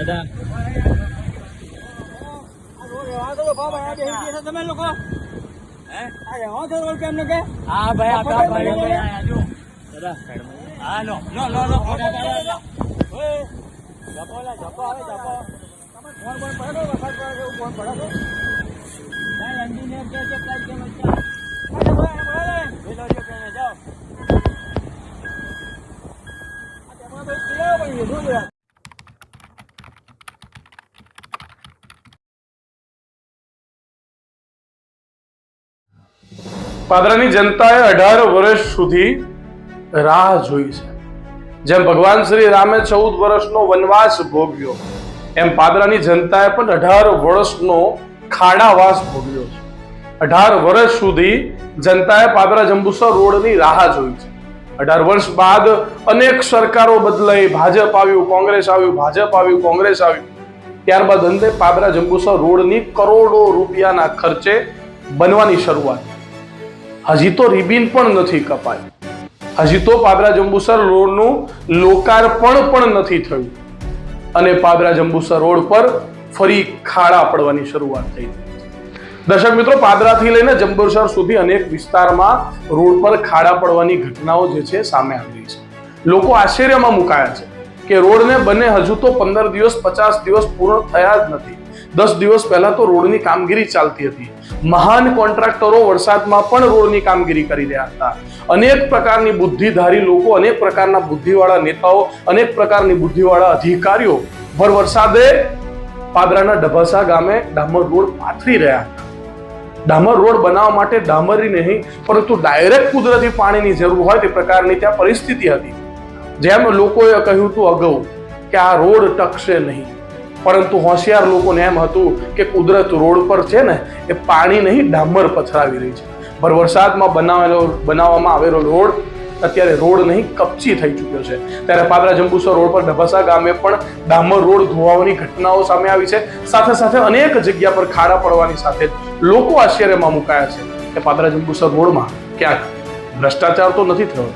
દાદા તમે લોકો હા ભાઈ દાદા હા લો લો લો લો જપો લા જપો આવે જપો તમે ફોન પડ્યો વરસાદ પડે ફોન પડ્યો ભાઈ એન્જિનિયર કે પ્લાન કે બચ્ચા બોલો જો કે જાઓ આ તેમાં તો કેવો ભાઈ જો યાર પાદરાની જનતાએ 18 વર્ષ સુધી રાહ જોઈ છે। જેમ ભગવાન શ્રી રામે 14 વર્ષનો વનવાસ ભોગવ્યો એમ પાદરાની જનતાએ પણ 18 વર્ષનો ખાડાવાસ ભોગવ્યો છે। 18 વર્ષ સુધી જનતાએ પાદરા જંબુસર રોડની રાહ જોઈ છે। 18 વર્ષ બાદ અનેક સરકારો બદલાઈ, ભાજપ આવ્યું, કોંગ્રેસ આવ્યું, ભાજપ આવ્યું, કોંગ્રેસ આવ્યું, ત્યારબાદ અંતે પાદરા જંબુસર રોડની કરોડો રૂપિયાના ખર્ચે બનવાની શરૂઆત। હજી તો રિબિન પણ નથી કપાઈ, હજી તો પાદરા જંબુસર રોડનું લોકાર્પણ પણ નથી થયું અને પાદરા જંબુસર રોડ પર ફરી ખાડા પડવાની શરૂઆત થઈ। દર્શક મિત્રો, પાદરાથી લઈને જંબુસર સુધી અનેક વિસ્તારમાં રોડ પર ખાડા પડવાની ઘટનાઓ જે છે સામે આવી છે। લોકો આશ્ચર્યમાં મુકાયા છે કે રોડને બને હજુ તો 15 દિવસ 50 દિવસ પૂર્ણ થયા જ નથી। 10 દિવસ પહેલા તો રોડની કામગીરી ચાલતી હતી। મહાન કોન્ટ્રાક્ટરો વરસાદમાં પણ રોડની કામગીરી કરી રહ્યા હતા। અનેક પ્રકારની બુદ્ધિધારી લોકો, અનેક પ્રકારના બુદ્ધિવાળા નેતાઓ, અનેક પ્રકારની બુદ્ધિવાળા અધિકારીઓ ભર વરસાદે પાદરાના ડભાસા ગામે ડામર રોડ પાથરી રહ્યા હતા। ડામર રોડ બનાવવા માટે ડામરી નહીં પરંતુ ડાયરેક્ટ કુદરતી પાણીની જરૂર હોય તે પ્રકારની ત્યાં પરિસ્થિતિ હતી। જેમ લોકોએ કહ્યું હતું અગાઉ કે આ રોડ ટકશે નહીં, પરંતુ હોશિયાર લોકોને એમ હતું કે કુદરત રોડ પર છે ને એ પાણી નહીં ડામર પથરાવી રહી છે। ભર વરસાદમાં બનાવવામાં આવેલો રોડ અત્યારે રોડ નહીં કપચી થઈ ચૂક્યો છે। ત્યારે પાદરા જંબુસર રોડ પર ડભાસા ગામે પણ ડામર રોડ ધોવાવાની ઘટનાઓ સામે આવી છે। સાથે સાથે અનેક જગ્યા પર ખાડા પડવાની સાથે લોકો આશ્ચર્યમાં મુકાયા છે કે પાદરા જંબુસર રોડમાં ક્યાંક ભ્રષ્ટાચાર તો નથી થયો।